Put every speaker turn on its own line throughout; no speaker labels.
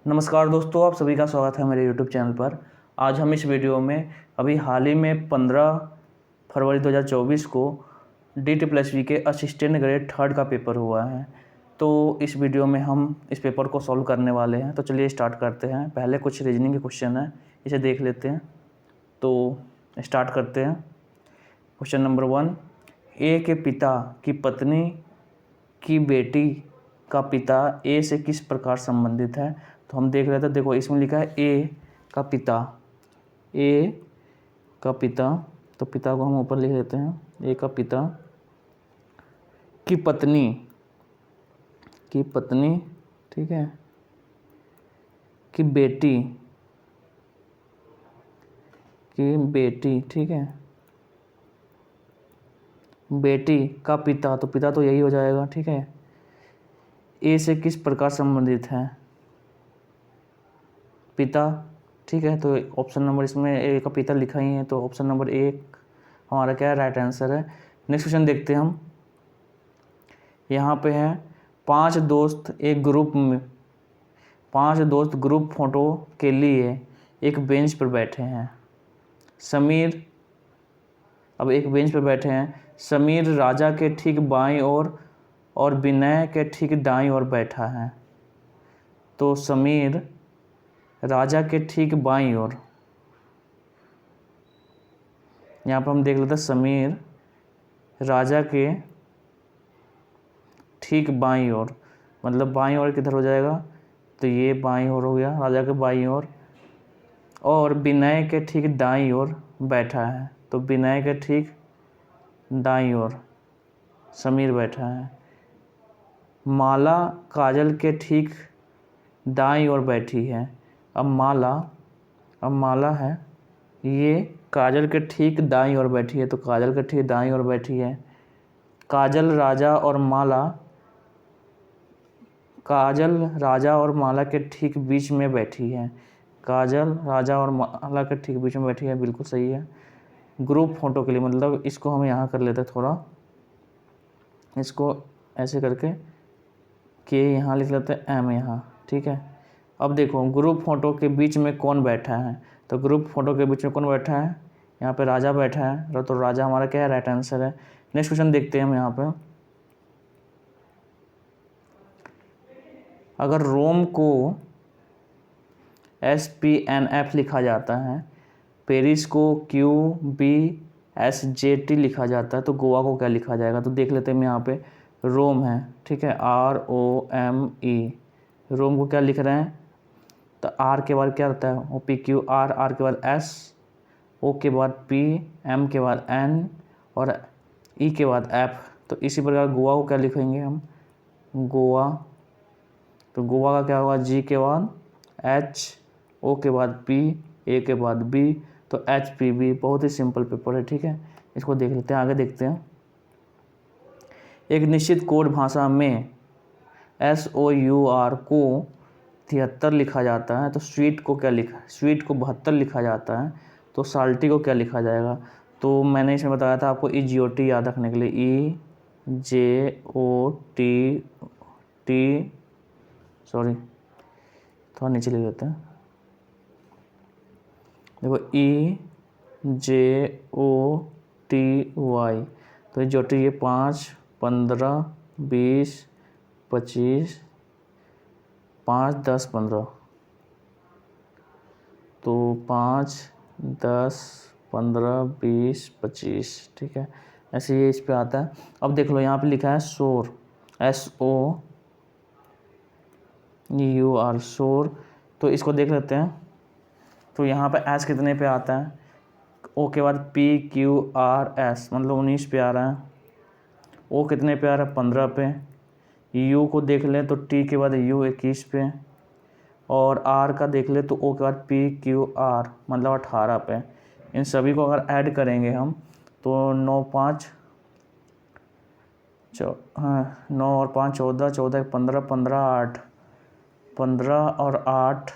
नमस्कार दोस्तों, आप सभी का स्वागत है मेरे YouTube चैनल पर। आज हम इस वीडियो में अभी हाल ही में 15 फरवरी 2024 को DT+V के असिस्टेंट ग्रेड 3 का पेपर हुआ है। तो इस वीडियो में हम इस पेपर को सॉल्व करने वाले हैं। तो चलिए स्टार्ट करते हैं। पहले कुछ रीजनिंग के क्वेश्चन हैं, इसे देख लेते हैं। तो स्टार्ट करते हैं। क्वेश्चन नंबर 1, ए के पिता की पत्नी की बेटी का पिता ए से किस प्रकार संबंधित है। तो हम देख रहे थे, देखो इसमें लिखा है ए का पिता, ए का पिता, तो पिता को हम ऊपर लिख लेते हैं। ए का पिता की पत्नी, ठीक है, की बेटी, ठीक है, बेटी का पिता, तो पिता तो यही हो जाएगा, ठीक है। ए से किस प्रकार संबंधित है, पिता, ठीक है। तो ऑप्शन नंबर, इसमें ए का पिता लिखा ही है, तो ऑप्शन नंबर 1 हमारा क्या है, राइट आंसर है। नेक्स्ट क्वेश्चन देखते हैं हम। यहाँ पे है 5 दोस्त ग्रुप फोटो के लिए एक बेंच पर बैठे हैं। समीर राजा के ठीक बाईं ओर और विनय के ठीक दाईं ओर बैठा है। तो समीर राजा के ठीक बाईं ओर, यहाँ पर हम देख लेते हैं समीर राजा के ठीक बाईं ओर, मतलब बाईं ओर किधर हो जाएगा, तो ये बाईं ओर हो गया, राजा के बाईं ओर, और विनय के ठीक दाईं ओर बैठा है। तो विनय के ठीक दाईं ओर समीर बैठा है। माला काजल के ठीक दाईं ओर बैठी है। अब माला है, ये काजल के ठीक दाईं ओर बैठी है, तो काजल के ठीक दाईं ओर बैठी है। काजल राजा और माला के ठीक बीच में बैठी है। काजल राजा और माला के ठीक बीच में बैठी है, बिल्कुल सही है। ग्रुप फोटो के लिए, मतलब इसको हम यहाँ कर लेते हैं, थोड़ा इसको ऐसे करके के यहाँ लिख लेते हैं, एम यहाँ, ठीक है। अब देखो ग्रुप फोटो के बीच में कौन बैठा है, तो ग्रुप फोटो के बीच में कौन बैठा है, यहाँ पे राजा बैठा है, तो राजा हमारा क्या है, राइट आंसर है। नेक्स्ट क्वेश्चन देखते हैं हम यहाँ पे। अगर रोम को SPNF लिखा जाता है, पेरिस को QBSJT लिखा जाता है, तो गोवा को क्या लिखा जाएगा। तो देख लेते हैं, यहाँ पे रोम है, ठीक है, ROME, रोम को क्या लिख रहे हैं, तो आर के बाद क्या रहता है, OPQR, आर के बाद S, O के बाद P, M के बाद N और E के बाद F। तो इसी प्रकार गोवा को क्या लिखेंगे हम, गोवा, तो गोवा का क्या होगा, G के बाद H, O के बाद P, A के बाद B, तो HPB। बहुत ही सिंपल पेपर है, ठीक है। इसको देख लेते हैं, आगे देखते हैं। एक निश्चित कोड भाषा में SOUR को 73 लिखा जाता है, तो स्वीट को 72 लिखा जाता है, तो साल्टी को क्या लिखा जाएगा। तो मैंने इसमें बताया था आपको EJOT याद रखने के लिए, EJOT, सॉरी थोड़ा नीचे ले लेते हैं, देखो EJOTY, तो EJOT ये 5, 15, 20, 25, 5, 10, 15, तो 5, 10, 15, 20, 25, ठीक है, ऐसे ये इस पे आता है। अब देख लो यहाँ पे लिखा है SOUR, SOUR, SOUR, तो इसको देख लेते हैं। तो यहाँ पे S कितने पे आता है, O के बाद PQRS, मतलब 19 पे आ रहा है। O कितने पे आ रहा है, 15 पे। U को देख लें तो T के बाद U 21 पे, और R का देख ले तो O के बाद PQR, मतलब 18 पे। इन सभी को अगर ऐड करेंगे हम, तो 9 और 5 14, 14 15, 15 8, 15 और 8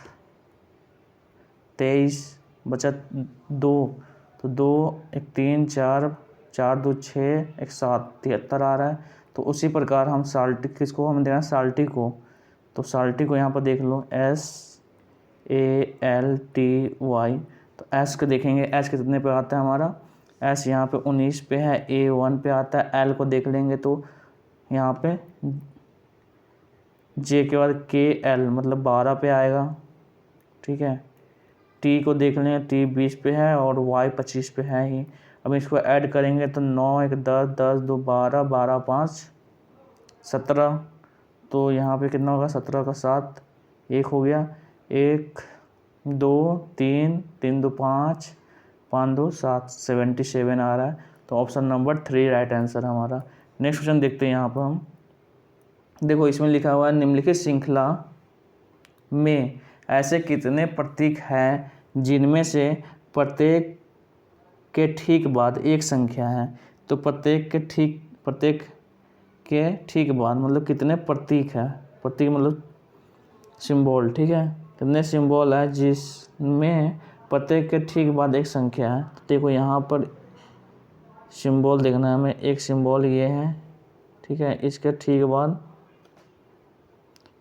23, बचा 2, तो 2 1 3 4, 4 2 6 1 7, 73 आ रहा है। तो उसी प्रकार हम साल्टी, किसको हम देना, साल्टी को, तो साल्टी को यहाँ पर देख लो ALTY। तो एस को देखेंगे, एस कितने पे आता है हमारा, एस यहाँ पे 19 पे है, A1 पे आता है। एल को देख लेंगे तो यहाँ पे जे के बाद KL मतलब 12 पे आएगा, ठीक है। टी को देख लें, टी 20 पे है और वाई 25 पे है ही। अब इसको ऐड करेंगे तो 9 1 10 10 2 12 12 5 17। तो यहाँ पे कितना होगा, 17 का 7 1 हो गया, 1 2 3 3 2 5 5 2 7 77 आ रहा है। तो ऑप्शन नंबर 3 राइट आंसर है हमारा। नेक्स्ट क्वेश्चन देखते हैं यहाँ पर हम। देखो इसमें लिखा हुआ है निम्नलिखित श्रृंखला में ऐसे कितने प्रतीक हैं जिनमें से प्रत्येक के ठीक बाद एक संख्या है। तो प्रत्येक के ठीक बाद मतलब कितने प्रतीक है, प्रतीक मतलब सिंबल, ठीक है। कितने सिंबल है जिसमें प्रत्येक के ठीक बाद एक संख्या है। तो देखो यहाँ पर सिंबल देखना है हमें, एक सिंबल ये है, ठीक है। इसके ठीक बाद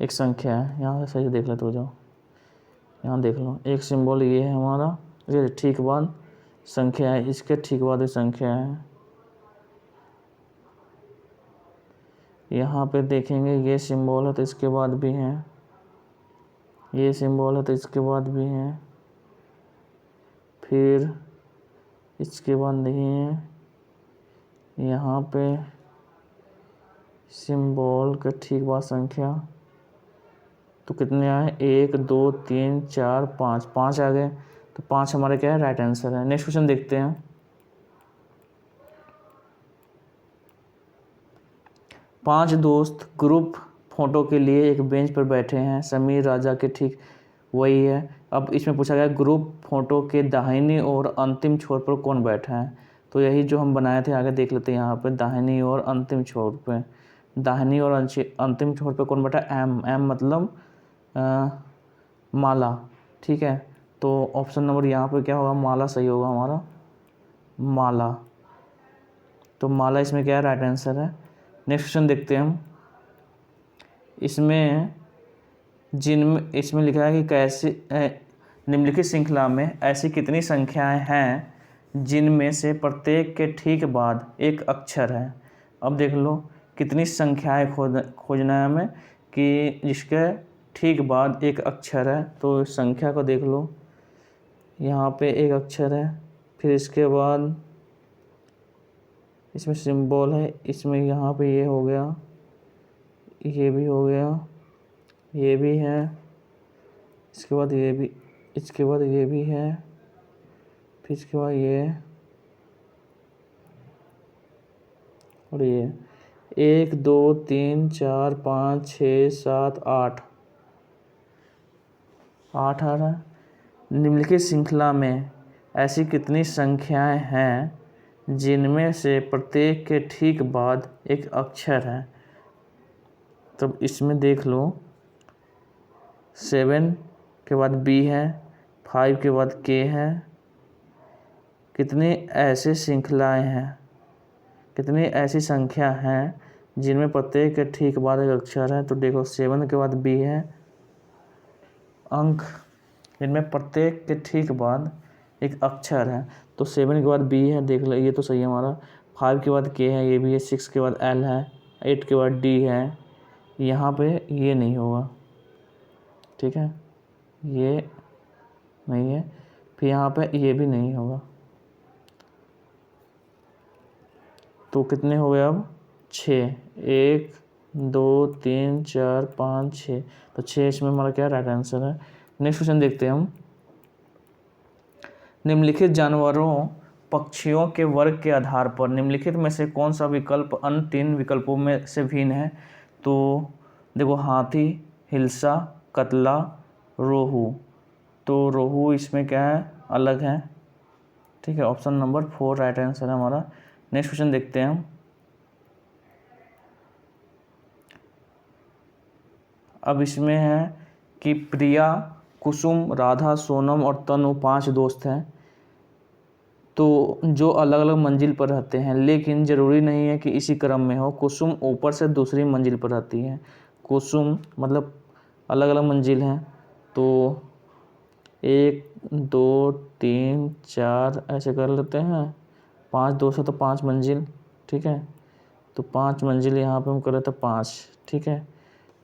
एक संख्या है, यहाँ से सही देख लेते हो जाओ, यहाँ देख लो, एक सिंबल ये है हमारा, ये ठीक बाद संख्या है, इसके ठीक बाद एक संख्या है। यहाँ पे देखेंगे ये सिंबल है तो इसके बाद भी है, ये सिंबल है तो इसके बाद भी है, फिर इसके बाद नहीं है। यहाँ पे सिंबल का ठीक बाद संख्या तो कितने आए, 1 2 3 4 5 5 आ गए। तो 5 हमारे क्या है, राइट आंसर है। नेक्स्ट क्वेश्चन देखते हैं। 5 दोस्त ग्रुप फोटो के लिए एक बेंच पर बैठे हैं। समीर राजा के ठीक वही है। अब इसमें पूछा गया ग्रुप फोटो के दाहिनी और अंतिम छोर पर कौन बैठा है। तो यही जो हम बनाए थे, आगे देख लेते हैं। यहाँ पे दाहिनी और अंतिम छोर पे, दाहिनी और अंतिम छोर पे कौन बैठा है, एम मतलब माला, ठीक है। तो ऑप्शन नंबर यहाँ पे क्या होगा, माला सही होगा हमारा, माला। तो माला इसमें क्या है, राइट आंसर है। नेक्स्ट क्वेश्चन देखते हैं हम। इसमें लिखा है कि कैसे निम्नलिखित श्रृंखला में ऐसी कितनी संख्याएं हैं जिनमें से प्रत्येक के ठीक बाद एक अक्षर है। अब देख लो कितनी संख्याएं खोजना है हमें कि जिसके ठीक बाद एक अक्षर है। तो संख्या को देख लो, यहाँ पे एक अक्षर है, फिर इसके बाद इसमें सिंबल है, इसमें यहाँ पे ये हो गया, ये भी हो गया, ये भी है, इसके बाद ये भी, इसके बाद ये भी है, फिर इसके बाद ये और ये 1 2 3 4 5 6 7 8 आ रहा है। निम्नलिखित श्रृंखला में ऐसी कितनी संख्याएं हैं जिनमें से प्रत्येक के ठीक बाद एक अक्षर है। तब इसमें देख लो 7 के बाद B है, 5 के बाद K है। कितनी ऐसी श्रृंखलाएं हैं, कितनी ऐसी संख्या हैं जिनमें प्रत्येक के ठीक बाद एक अक्षर है। तो देखो 7 के बाद B है, अंक जिनमें प्रत्येक के ठीक बाद एक अक्षर है। तो 7 के बाद B है, देख लो ये तो सही है हमारा। 5 के बाद K है, ये भी है। 6 के बाद L है, 8 के बाद D है। यहाँ पे ये नहीं होगा, ठीक है, ये नहीं है, फिर यहाँ पे ये भी नहीं होगा। तो कितने हो गए अब, 6, 1 2 3 4 5 6। तो 6 इसमें हमारा क्या राइट आंसर है। नेक्स्ट क्वेश्चन देखते हैं हम। निम्नलिखित जानवरों पक्षियों के वर्ग के आधार पर निम्नलिखित में से कौन सा विकल्प अन्य 3 विकल्पों में से भिन्न है। तो देखो हाथी, हिल्सा, कतला, रोहू। तो रोहू इसमें क्या है, अलग है, ठीक है। ऑप्शन नंबर 4 राइट आंसर है हमारा। नेक्स्ट क्वेश्चन देखते हैं हम। अब इसमें है कि प्रिया, कुसुम, राधा, सोनम और तनु 5 दोस्त हैं, तो जो अलग अलग मंजिल पर रहते हैं, लेकिन ज़रूरी नहीं है कि इसी क्रम में हो। कुसुम ऊपर से दूसरी मंजिल पर रहती है। कुसुम मतलब अलग अलग मंजिल हैं, तो 1 2 3 4 ऐसे कर लेते हैं। 5 2 से तो 5 मंजिल, ठीक है। तो 5 मंजिल यहाँ पे हम कर लेते हैं 5, ठीक है।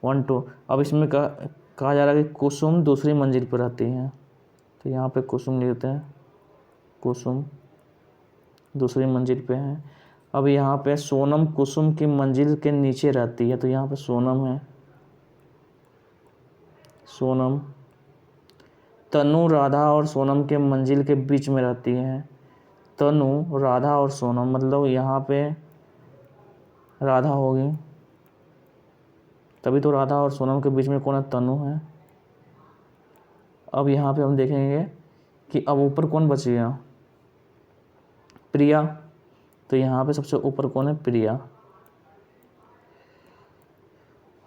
1 2। अब इसमें कहा जा रहा है कि कुसुम दूसरी मंजिल पर रहती हैं, तो यहाँ पे कुसुम लिखते हैं, कुसुम दूसरी मंजिल पे है। अब यहाँ पे सोनम कुसुम की मंजिल के नीचे रहती है, तो यहाँ पे सोनम है, सोनम। तनु राधा और सोनम के मंजिल के बीच में रहती है। तनु राधा और सोनम, मतलब यहाँ पे राधा होगी, तभी तो राधा और सोनम के बीच में कौन है, तनु है। अब यहाँ पे हम देखेंगे कि अब ऊपर कौन बच गया, प्रिया। तो यहाँ पे सबसे ऊपर कौन है, प्रिया।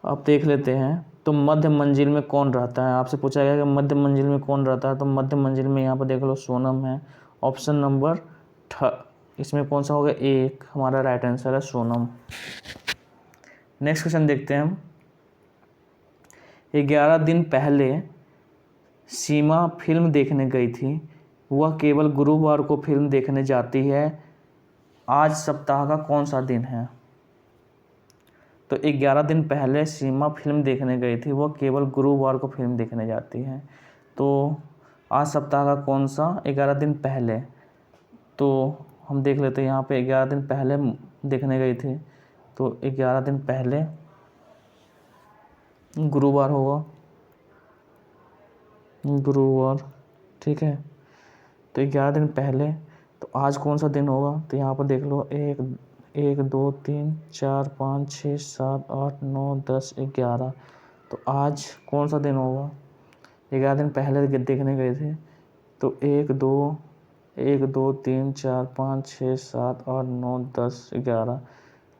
अब देख लेते हैं तो मध्य मंजिल में कौन रहता है, आपसे पूछा गया कि मध्य मंजिल में कौन रहता है। तो मध्य मंजिल में यहाँ पर देख लो सोनम है। ऑप्शन नंबर इसमें कौन सा होगा, 1 हमारा राइट आंसर है, सोनम। नेक्स्ट क्वेश्चन देखते हैं हम। 11 दिन पहले सीमा फिल्म देखने गई थी, वह केवल गुरुवार को फिल्म देखने जाती है, आज सप्ताह का कौन सा दिन है। तो 11 दिन पहले सीमा फिल्म देखने गई थी, वह केवल गुरुवार को फिल्म देखने जाती है, तो आज सप्ताह का कौन सा, 11 दिन पहले। तो हम देख लेते हैं यहाँ पे 11 दिन पहले देखने गई थी, तो 11 दिन पहले गुरुवार होगा, गुरुवार, ठीक है। तो 11 दिन पहले, तो आज कौन सा दिन होगा, तो यहाँ पर देख लो 1 2 3 4 5 6 7 8 9 10 11। तो आज कौन सा दिन होगा, 11 दिन पहले देखने गए थे, तो 1 2 3 4 5 6 7 8 9 10 11,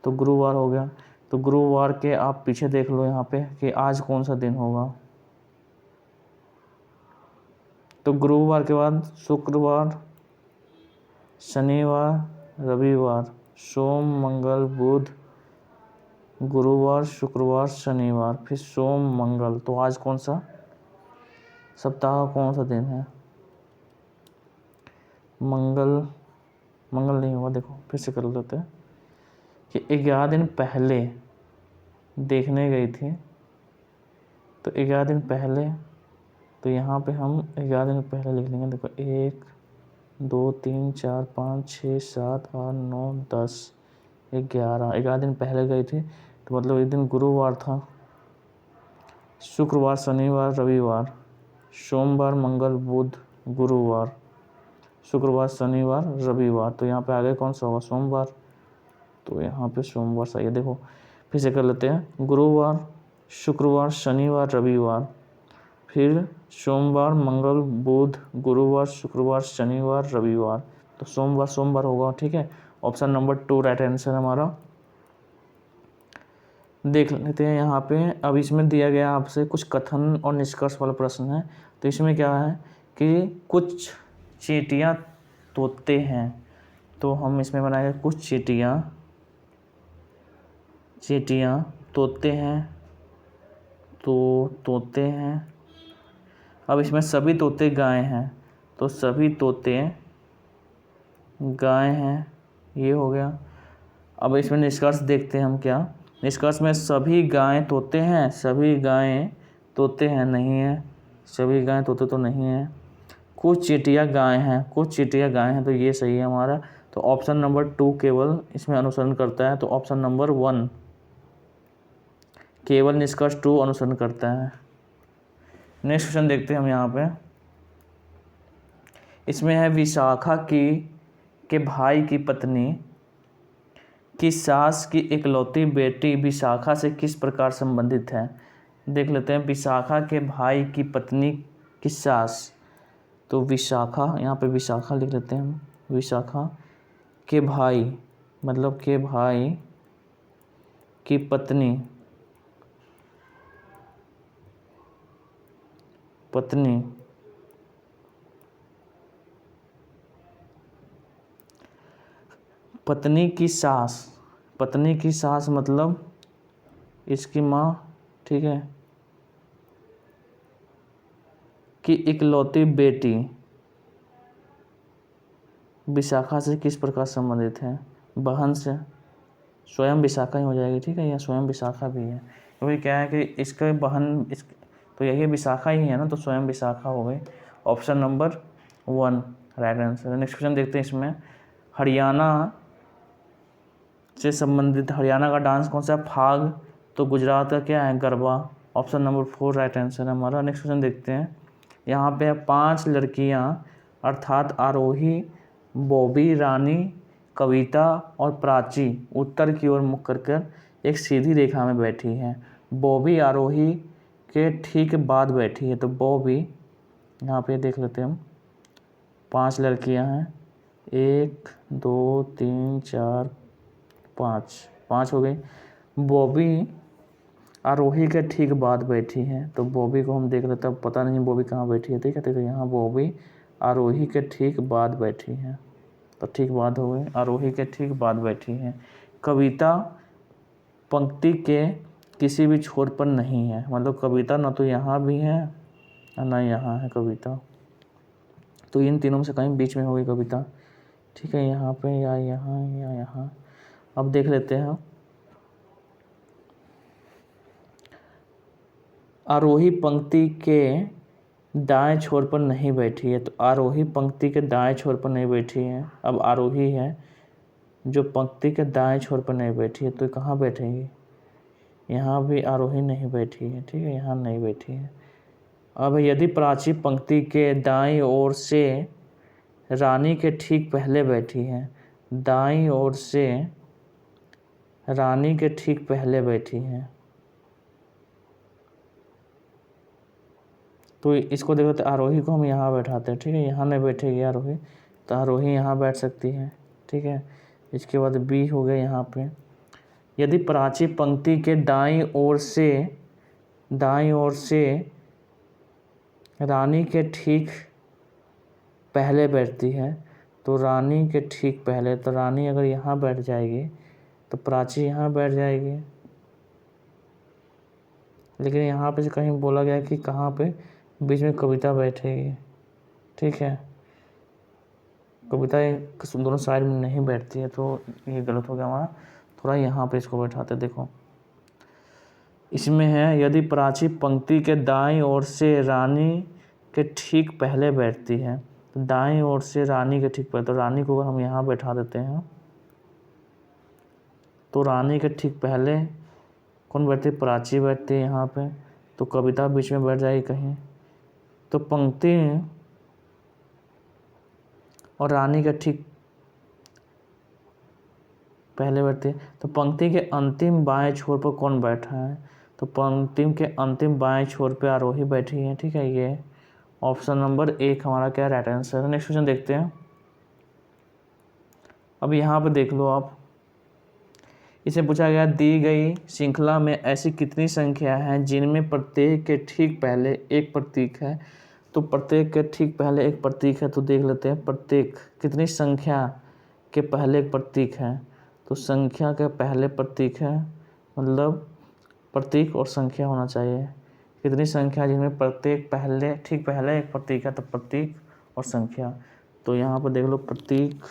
तो गुरुवार हो गया। तो गुरुवार के आप पीछे देख लो यहाँ पे कि आज कौन सा दिन होगा। तो गुरुवार के बाद शुक्रवार, शनिवार, रविवार, सोम मंगल बुध, गुरुवार शुक्रवार शनिवार, फिर सोम मंगल। तो आज कौन सा सप्ताह का कौन सा दिन है, मंगल नहीं होगा। देखो फिर से कर लेते हैं कि 11 दिन पहले देखने गई थी, तो 11 दिन पहले, तो यहाँ पे हम 11 दिन पहले लिख लेंगे। देखो 1 2 3 4 5 6 7 8 9 10 11, 11 दिन पहले गई थी, तो मतलब एक दिन गुरुवार था, शुक्रवार शनिवार रविवार, सोमवार मंगल बुध गुरुवार, शुक्रवार शनिवार रविवार। तो यहाँ पे आगे कौन सा होगा, सोमवार। तो यहाँ पे सोमवार सही है। देखो फिर से कर लेते हैं, गुरुवार शुक्रवार शनिवार रविवार, फिर सोमवार मंगल बुध गुरुवार शुक्रवार शनिवार रविवार। तो सोमवार होगा, ठीक है। ऑप्शन नंबर 2 राइट आंसर हमारा। देख लेते हैं यहाँ पे। अब इसमें दिया गया आपसे कुछ कथन और निष्कर्ष वाला प्रश्न है। तो इसमें क्या है कि कुछ चींटियाँ तोते हैं, तो हम इसमें बनाएंगे कुछ चींटियाँ तोते हैं, तो तोते हैं। अब इसमें सभी तोते गाय हैं, तो सभी तोते गाय हैं, ये हो गया। अब इसमें निष्कर्ष देखते हैं हम क्या। निष्कर्ष में सभी गायें तोते हैं, सभी गायें तोते हैं नहीं है, सभी गायें तोते तो नहीं है। कुछ चींटियाँ गायें हैं, कुछ चींटियाँ गायें हैं, तो ये सही है हमारा। तो ऑप्शन नंबर 2 केवल इसमें अनुसरण करता है, तो ऑप्शन नंबर 1 केवल निष्कर्ष 2 अनुसरण करता है। नेक्स्ट क्वेश्चन देखते हैं हम यहाँ पे। इसमें है विशाखा के भाई की पत्नी की सास की इकलौती बेटी विशाखा से किस प्रकार संबंधित है। देख लेते हैं, विशाखा के भाई की पत्नी की सास, तो विशाखा, यहाँ पे विशाखा लिख लेते हैं हम। विशाखा के भाई मतलब के भाई की पत्नी पत्नी की सास मतलब इसकी माँ, ठीक है, कि इकलौती बेटी विशाखा से किस प्रकार संबंधित है? बहन से, स्वयं विशाखा ही हो जाएगी, ठीक है, या स्वयं विशाखा भी है, क्योंकि क्या है कि इसके बहन तो यही विशाखा ही है ना, तो स्वयं विशाखा हो गई। Option number 1 right answer. Next question देखते हैं इसमें, हरियाणा से संबंधित हरियाणा का डांस कौन सा है? फाग। तो गुजरात का क्या है? Garba. Option number 4 right answer है हमारा। नेक्स्ट क्वेश्चन देखते हैं, यहाँ पे 5 लड़कियाँ अर्थात आरोही, बॉबी, रानी, कविता और प्राची उत्तर की ओर मुख कर एक सीधी रेखा में बैठी हैं। बॉबी आरोही के ठीक बाद बैठी है, तो बॉबी यहाँ पे देख लेते हैं हम, 5 लड़कियां हैं, 1 2 3 4 5 हो गई। बॉबी आरोही के ठीक बाद बैठी हैं, तो बॉबी को हम देख लेते हैं, पता नहीं बॉबी कहाँ बैठी है, ठीक है, तो यहाँ बॉबी आरोही के ठीक बाद बैठी हैं, तो ठीक बाद हो गई, आरोही के ठीक बाद बैठी हैं। कविता पंक्ति के किसी भी छोर पर नहीं है, मतलब कविता ना तो यहाँ भी है ना यहाँ है कविता, तो इन तीनों में से कहीं बीच में होगी कविता, ठीक है, यहाँ पे या यहाँ या यहाँ। अब देख लेते हैं, आरोही पंक्ति के दाएं छोर पर नहीं बैठी है, तो आरोही पंक्ति के दाएं छोर पर नहीं बैठी है। अब आरोही है जो पंक्ति के दाएं छोर पर नहीं बैठी है, तो कहाँ बैठेगी? यहाँ भी आरोही नहीं बैठी है, ठीक है, यहाँ नहीं बैठी है। अब यदि प्राची पंक्ति के दाईं ओर से रानी के ठीक पहले बैठी है, दाईं ओर से रानी के ठीक पहले बैठी है, तो इसको देखो, तो आरोही को हम यहाँ बैठाते हैं, ठीक है, यहाँ नहीं बैठेगी आरोही, तो आरोही यहाँ बैठ सकती है, ठीक है। इसके बाद बी हो गया यहाँ पे, यदि प्राची पंक्ति के दाईं ओर से रानी के ठीक पहले बैठती है, तो रानी के ठीक पहले, तो रानी अगर यहाँ बैठ जाएगी तो प्राची यहाँ बैठ जाएगी, लेकिन यहाँ पे से कहीं बोला गया कि कहाँ पे बीच में कविता बैठेगी, ठीक है, कविता दोनों साइड में नहीं बैठती है, तो ये गलत हो गया हमारा। थोड़ा यहाँ पे इसको बैठाते, देखो इसमें है, यदि प्राची पंक्ति के दाईं ओर से रानी के ठीक पहले बैठती है, तो दाईं ओर से रानी के ठीक पहले, तो रानी को अगर हम यहाँ बैठा देते हैं, तो रानी के ठीक पहले कौन बैठती है? प्राची बैठती है यहाँ पे, तो कविता बीच में बैठ जाएगी कहीं, तो पंक्ति और रानी के ठीक पहले बैठती है, तो पंक्ति के अंतिम बाएं छोर पर कौन बैठा है? तो पंक्ति के अंतिम बाएं छोर पे आरोही बैठी है, ठीक है, ये ऑप्शन नंबर 1 हमारा क्या राइट आंसर है। नेक्स्ट क्वेश्चन देखते हैं, अब यहाँ पे देख लो आप, इसे पूछा गया, दी गई श्रृंखला में ऐसी कितनी संख्या हैं जिनमें प्रत्येक के ठीक पहले एक प्रतीक है? तो प्रत्येक के ठीक पहले एक प्रतीक है, तो देख लेते हैं, प्रत्येक कितनी संख्या के पहले एक प्रतीक है, तो संख्या के पहले प्रतीक है, मतलब प्रतीक और संख्या होना चाहिए, कितनी संख्या जिनमें प्रत्येक पहले ठीक पहले एक प्रतीक है, तो प्रतीक और संख्या, तो यहाँ पर देख लो, प्रतीक,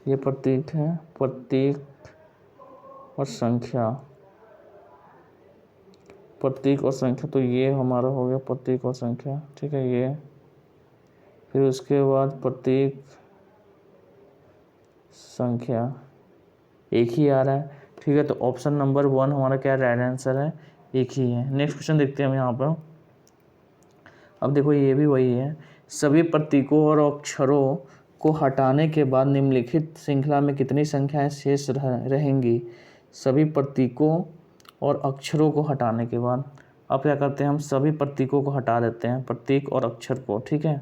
ये प्रतीक है, प्रतीक और संख्या, प्रतीक और संख्या, तो ये हमारा हो गया प्रतीक और संख्या, ठीक है, ये फिर उसके बाद प्रतीक संख्या एक ही आ रहा है, ठीक है, तो ऑप्शन नंबर 1 हमारा क्या राइट आंसर है, एक ही है। नेक्स्ट क्वेश्चन देखते हैं हम यहाँ पर, अब देखो ये भी वही है, सभी प्रतीकों और अक्षरों को हटाने के बाद निम्नलिखित श्रृंखला में कितनी संख्याएं शेष रहेंगी? सभी प्रतीकों और अक्षरों को हटाने के बाद, अब क्या करते हैं, हम सभी प्रतीकों को हटा देते हैं, प्रतीक और अक्षर को, ठीक है,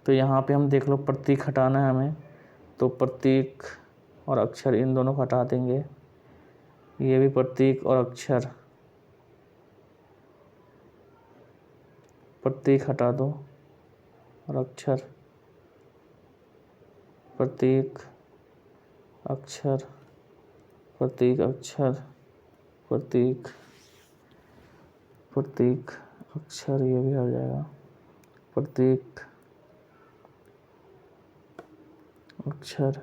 तो यहाँ पे हम देख लो, प्रतीक हटाना है हमें, तो प्रतीक और अक्षर इन दोनों को हटा देंगे, ये भी प्रतीक और अक्षर, प्रतीक हटा दो और अक्षर, प्रतीक अक्षर, प्रतीक अक्षर, प्रतीक प्रतीक अक्षर ये भी हट जाएगा, प्रतीक अक्षर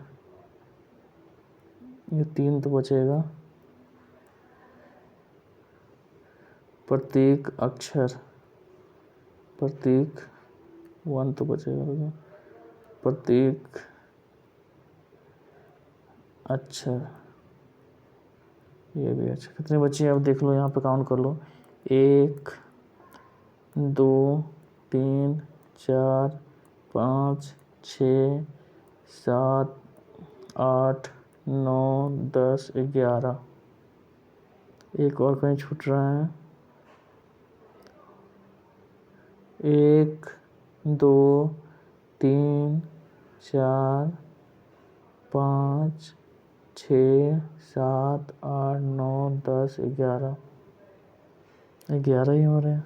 ये 3 तो बचेगा, प्रतीक अक्षर प्रतीक 1 तो बचेगा, प्रतीक अक्षर ये भी अच्छा। कितने बचे अब देख लो, यहाँ पे काउंट कर लो, 1 2 3 4 5 6 7 8 9 10 11। एक और कहीं छूट रहा है, 1 2 3 4 5 6 7 8 9 10 11 11 ही हो रहे हैं।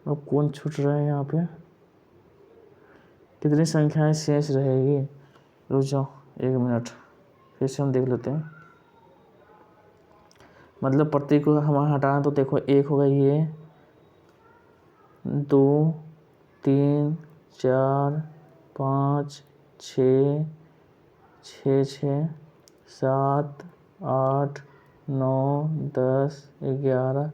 अब कौन छूट रहा है यहाँ पे, कितनी संख्याएं शेष रहेगी, रुक जाओ 1 मिनट, फिर से हम देख लेते हैं। मतलब प्रतीक को हमारा हटाना, तो देखो 1 होगा, ये 2 3 4 5 6 6 7 8 9 10 11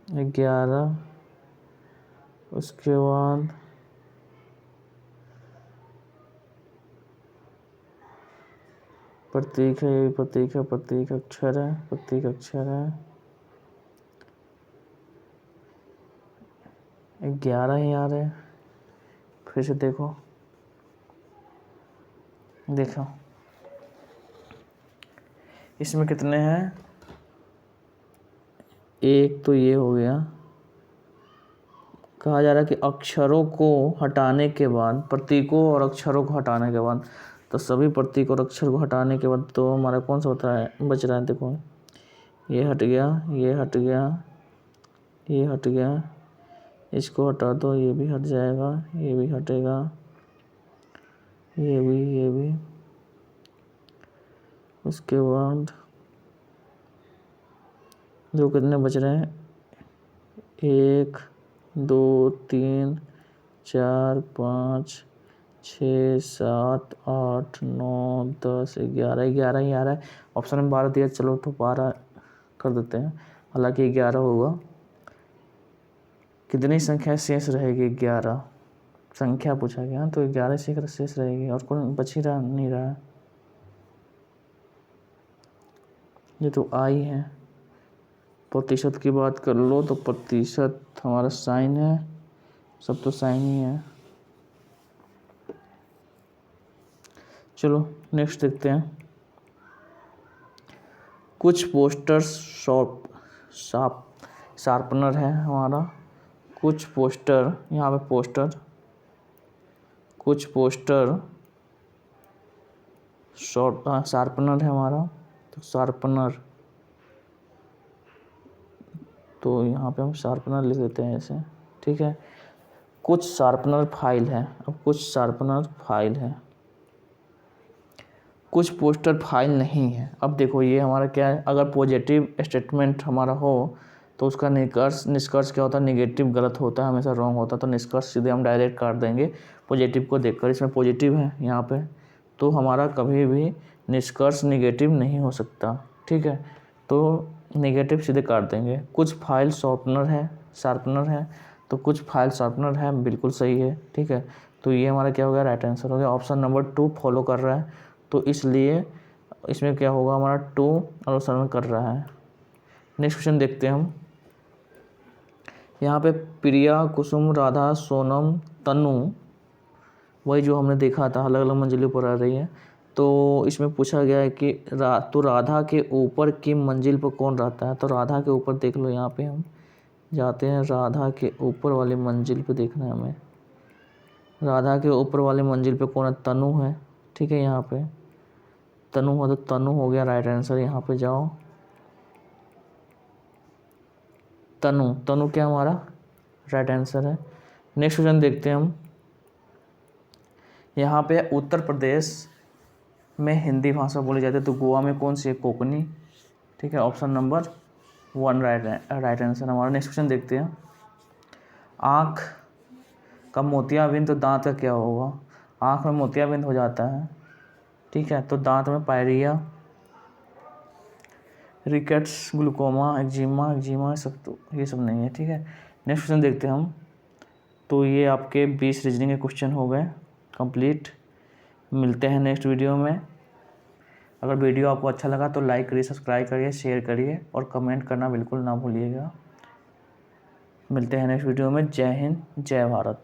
11। उसके बाद प्रतीक है, ये प्रतीक है, प्रतीक अक्षर है, प्रतीक अक्षर है, 11 ही आ रहे हैं। फिर से देखो इसमें कितने हैं, एक तो ये हो गया। कहा जा रहा है कि अक्षरों को हटाने के बाद, प्रतीकों और अक्षरों को हटाने के बाद, तो सभी प्रतीक और अक्षर को हटाने के बाद तो हमारा कौन सा होता है, बच रहा है। देखो ये हट गया, ये हट गया, ये हट गया, इसको हटा दो, ये भी हट जाएगा, ये भी हटेगा, ये भी। उसके बाद जो कितने बच रहे हैं, 1 2 3 4 5 6 7 8 9 10 11 11 ही आ रहा है। ऑप्शन में 12 दिया, चलो तो 12 कर देते हैं, हालांकि 11 होगा। कितनी संख्या शेष रहेगी, 11 संख्या पूछा गया, तो 11 शेष रहेगी, और कौन बच ही नहीं रहा है, ये तो आई है। प्रतिशत की बात कर लो तो प्रतिशत हमारा साइन है, सब तो साइन ही है। चलो नेक्स्ट देखते हैं। कुछ पोस्टर शार्पनर है हमारा, कुछ पोस्टर, यहाँ पे पोस्टर, कुछ पोस्टर शार्पनर है हमारा, तो शार्पनर, तो यहाँ पे हम शार्पनर लिख देते हैं ऐसे, ठीक है। कुछ शार्पनर फाइल है, अब कुछ शार्पनर फाइल है, कुछ पोस्टर फाइल नहीं है। अब देखो ये हमारा क्या है, अगर पॉजिटिव स्टेटमेंट हमारा हो तो उसका निष्कर्ष क्या होता है, निगेटिव गलत होता है, हमेशा रॉन्ग होता है, तो निष्कर्ष सीधे हम डायरेक्ट काट देंगे पॉजिटिव को देखकर। इसमें पॉजिटिव है यहाँ पे, तो हमारा कभी भी निष्कर्ष निगेटिव नहीं हो सकता, ठीक है, तो निगेटिव सीधे काट देंगे। कुछ फाइल शार्पनर है, तो कुछ फाइल शार्पनर है, बिल्कुल सही है, ठीक है। तो ये हमारा क्या हो गया, राइट आंसर हो गया। ऑप्शन नंबर 2 फॉलो कर रहा है, तो इसलिए इसमें क्या होगा, हमारा 2 अनुसरण कर रहा है। नेक्स्ट क्वेश्चन देखते हैं हम। यहाँ पे प्रिया, कुसुम, राधा, सोनम, तनु, वही जो हमने देखा था, अलग अलग मंजिलों पर आ रही है। तो इसमें पूछा गया है कि तो राधा के ऊपर की मंजिल पर कौन रहता है, तो राधा के ऊपर देख लो, यहाँ पे हम जाते हैं, राधा के ऊपर वाली मंजिल पे देखना है हमें। राधा के ऊपर वाली मंजिल पे कौन है, तनु है, ठीक है। यहाँ पे तनु हो, तो तनु हो गया राइट आंसर। यहाँ पे जाओ, तनु क्या हमारा राइट आंसर है। नेक्स्ट क्वेश्चन देखते हैं हम। यहाँ पे उत्तर प्रदेश में हिंदी भाषा बोली जाती है, तो गोवा में कौन सी है? कोंकणी। ठीक है, ऑप्शन नंबर 1 राइट आंसर हमारा। नेक्स्ट क्वेश्चन देखते हैं। आँख का मोतियाबिंद तो दांत का क्या होगा? आँख में मोतियाबिंद हो जाता है, ठीक है, तो दांत में पायरिया, रिकेट्स, ग्लूकोमा, एक्जिमा ये सब नहीं है। ठीक है, नेक्स्ट क्वेश्चन देखते हैं हम। तो ये आपके 20 रीजनिंग के क्वेश्चन हो गए कंप्लीट। मिलते हैं नेक्स्ट वीडियो में। अगर वीडियो आपको अच्छा लगा तो लाइक करिए, सब्सक्राइब करिए, शेयर करिए और कमेंट करना बिल्कुल ना भूलिएगा। मिलते हैं नेक्स्ट वीडियो में। जय हिंद, जय भारत।